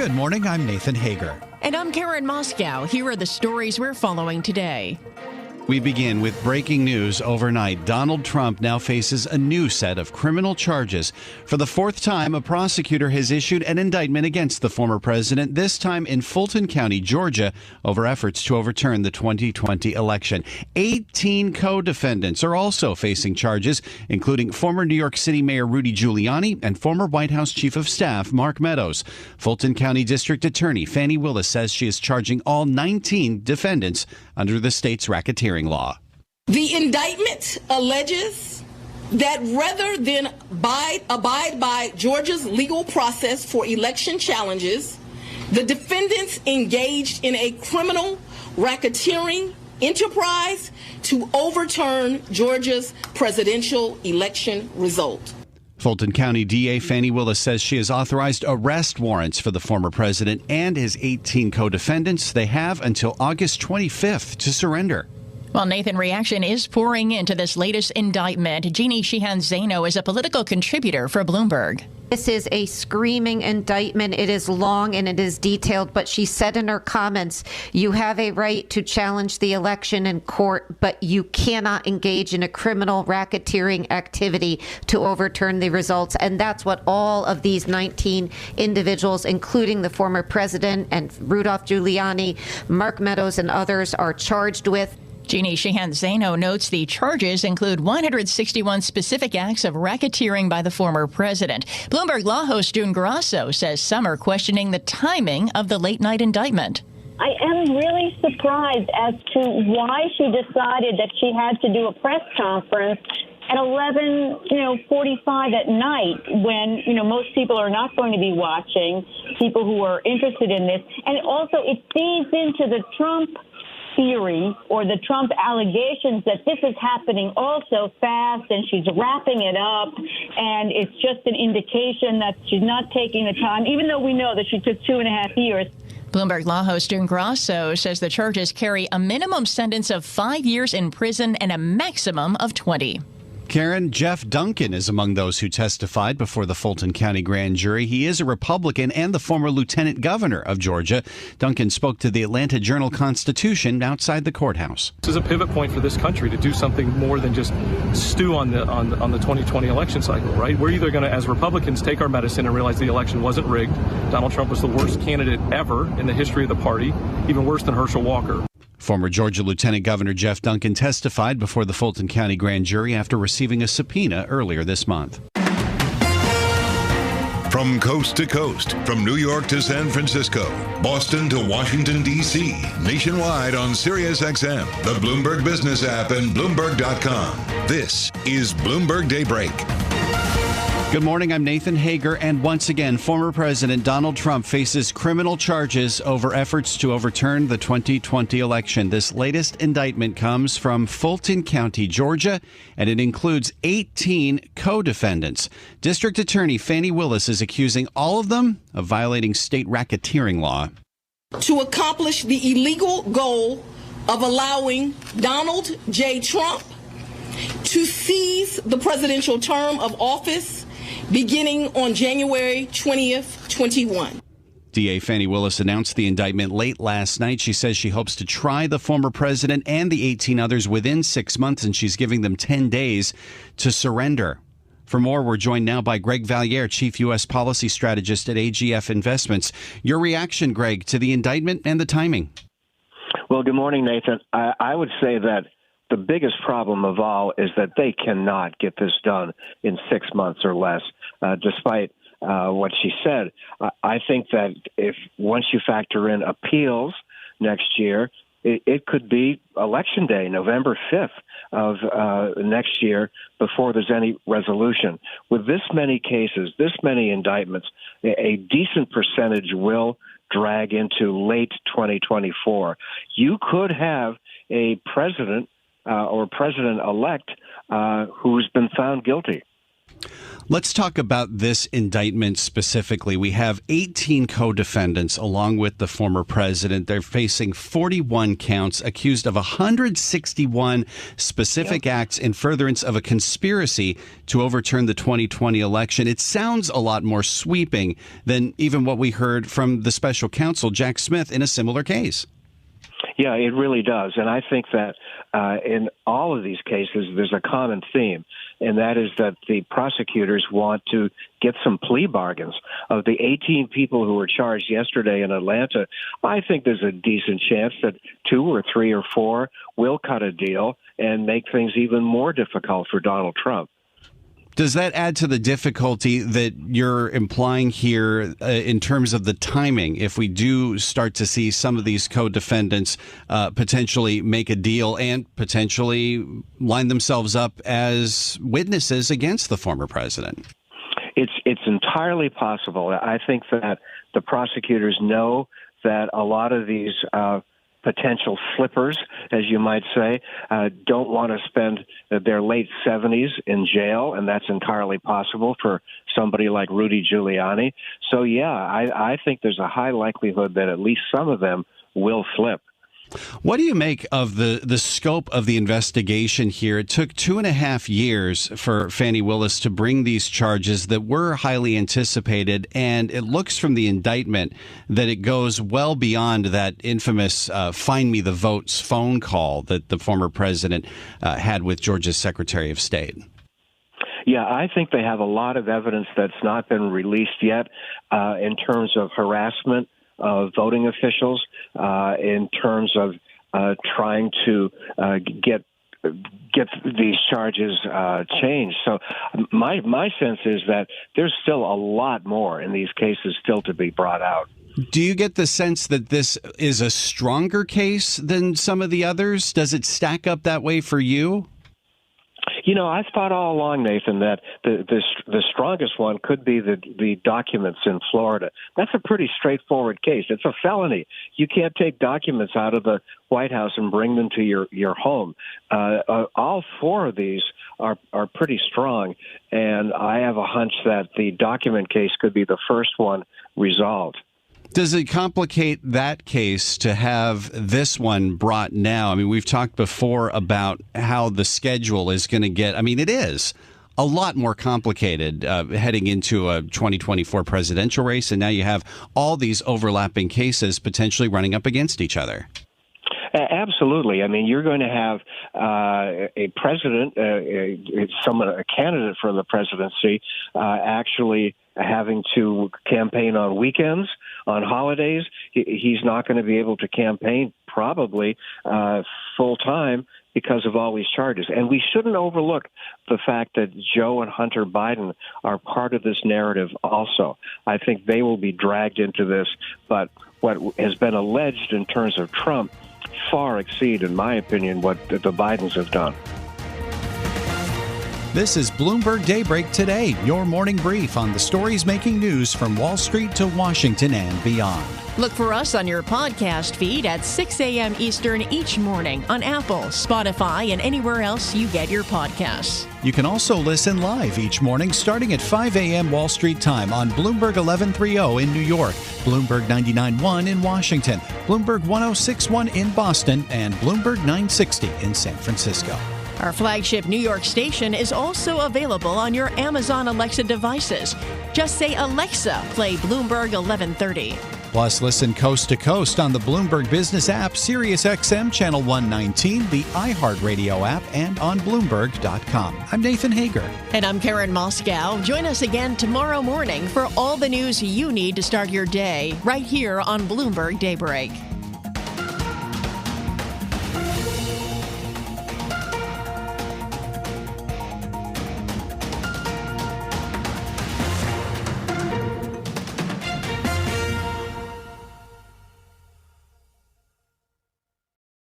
Good morning, I'm Nathan Hager. And I'm Karen Moscow. Here are the stories we're following today. We begin with breaking news overnight. Donald Trump now faces a new set of criminal charges. For the fourth time, a prosecutor has issued an indictment against the former president, this time in Fulton County, Georgia, over efforts to overturn the 2020 election. 18 co-defendants are also facing charges, including former New York City Mayor Rudy Giuliani and former White House Chief of Staff Mark Meadows. Fulton County District Attorney Fani Willis says she is charging all 19 defendants under the state's racketeering law. The indictment alleges that rather than abide by Georgia's legal process for election challenges, the defendants engaged in a criminal racketeering enterprise to overturn Georgia's presidential election result. Fulton County DA Fani Willis says she has authorized arrest warrants for the former president and his 18 co-defendants. They have until August 25th to surrender. Well, Nathan, reaction is pouring into this latest indictment. Jeannie Sheehan-Zaino is a political contributor for Bloomberg. This is a screaming indictment. It is long and it is detailed, but she said in her comments, you have a right to challenge the election in court, but you cannot engage in a criminal racketeering activity to overturn the results. And that's what all of these 19 individuals, including the former president and Rudolph Giuliani, Mark Meadows, and others, are charged with. Jeannie Sheehan-Zaino notes the charges include 161 specific acts of racketeering by the former president. Bloomberg law host June Grasso says some are questioning the timing of the late-night indictment. I am really surprised as to why she decided that she had to do a press conference at 11:45 at night when, most people are not going to be watching, people who are interested in this. And also it feeds into the Trump theory or the Trump allegations that this is happening all so fast and she's wrapping it up and it's just an indication that she's not taking the time, even though we know that she took 2.5 years. Bloomberg law host June Grasso says the charges carry a minimum sentence of 5 years in prison and a maximum of 20. Karen, Jeff Duncan is among those who testified before the Fulton County grand jury. He is a Republican and the former lieutenant governor of Georgia. Duncan spoke to the Atlanta Journal-Constitution outside the courthouse. This is a pivot point for this country to do something more than just stew on the 2020 election cycle, right? We're either going to, as Republicans, take our medicine and realize the election wasn't rigged. Donald Trump was the worst candidate ever in the history of the party, even worse than Herschel Walker. Former Georgia Lieutenant Governor Jeff Duncan testified before the Fulton County grand jury after receiving a subpoena earlier this month. From coast to coast, from New York to San Francisco, Boston to Washington, D.C., nationwide on SiriusXM, the Bloomberg Business app, and Bloomberg.com. This is Bloomberg Daybreak. Good morning, I'm Nathan Hager, and once again, former President Donald Trump faces criminal charges over efforts to overturn the 2020 election. This latest indictment comes from Fulton County, Georgia, and it includes 18 co-defendants. District Attorney Fani Willis is accusing all of them of violating state racketeering law. To accomplish the illegal goal of allowing Donald J. Trump to seize the presidential term of office beginning on January 20th, 21. DA Fani Willis announced the indictment late last night. She says she hopes to try the former president and the 18 others within 6 months, and she's giving them 10 days to surrender. For more, we're joined now by Greg Valliere, Chief U.S. Policy Strategist at AGF Investments. Your reaction, Greg, to the indictment and the timing? Well, good morning, Nathan. I would say that the biggest problem of all is that they cannot get this done in 6 months or less, despite what she said. I think that if once you factor in appeals next year, it could be Election Day, November 5th of next year, before there's any resolution. With this many cases, this many indictments, a decent percentage will drag into late 2024. You could have a president or president-elect who's been found guilty. Let's talk about this indictment specifically. We have 18 co-defendants along with the former president. They're facing 41 counts, accused of 161 specific acts in furtherance of a conspiracy to overturn the 2020 election. It sounds a lot more sweeping than even what we heard from the special counsel, Jack Smith, in a similar case. Yeah, it really does. And I think that in all of these cases, there's a common theme, and that is that the prosecutors want to get some plea bargains. Of the 18 people who were charged yesterday in Atlanta, I think there's a decent chance that 2 or 3 or 4 will cut a deal and make things even more difficult for Donald Trump. Does that add to the difficulty that you're implying here in terms of the timing? If we do start to see some of these co-defendants potentially make a deal and potentially line themselves up as witnesses against the former president? It's entirely possible. I think that the prosecutors know that a lot of these potential slippers, as you might say, don't want to spend their late 70s in jail, and that's entirely possible for somebody like Rudy Giuliani. So, yeah, I think there's a high likelihood that at least some of them will slip. What do you make of the scope of the investigation here? It took 2.5 years for Fani Willis to bring these charges that were highly anticipated, and it looks from the indictment that it goes well beyond that infamous find me the votes phone call that the former president had with Georgia's Secretary of State. Yeah, I think they have a lot of evidence that's not been released yet in terms of harassment of voting officials, in terms of trying to get these charges changed. So my sense is that there's still a lot more in these cases still to be brought out. Do you get the sense that this is a stronger case than some of the others? Does it stack up that way for you? You know, I've thought all along, Nathan, that the strongest one could be the documents in Florida. That's a pretty straightforward case. It's a felony. You can't take documents out of the White House and bring them to your home. All 4 of these are pretty strong, and I have a hunch that the document case could be the first one resolved. Does it complicate that case to have this one brought now? I mean, we've talked before about how the schedule is going to get. I mean, it is a lot more complicated heading into a 2024 presidential race. And now you have all these overlapping cases potentially running up against each other. Absolutely. I mean, you're going to have a president, a candidate for the presidency, actually having to campaign on weekends, on holidays. He's not going to be able to campaign probably full time because of all these charges. And we shouldn't overlook the fact that Joe and Hunter Biden are part of this narrative also. I think they will be dragged into this, but what has been alleged in terms of Trump far exceed, in my opinion, what the Bidens have done. This is Bloomberg Daybreak Today, your morning brief on the stories making news from Wall Street to Washington and beyond. Look for us on your podcast feed at 6 a.m. Eastern each morning on Apple, Spotify, and anywhere else you get your podcasts. You can also listen live each morning starting at 5 a.m. Wall Street time on Bloomberg 1130 in New York, Bloomberg 99.1 in Washington, Bloomberg 106.1 in Boston, and Bloomberg 960 in San Francisco. Our flagship New York station is also available on your Amazon Alexa devices. Just say, Alexa, play Bloomberg 1130. Plus, listen coast to coast on the Bloomberg Business app, Sirius XM Channel 119, the iHeartRadio app, and on Bloomberg.com. I'm Nathan Hager. And I'm Karen Moscow. Join us again tomorrow morning for all the news you need to start your day right here on Bloomberg Daybreak.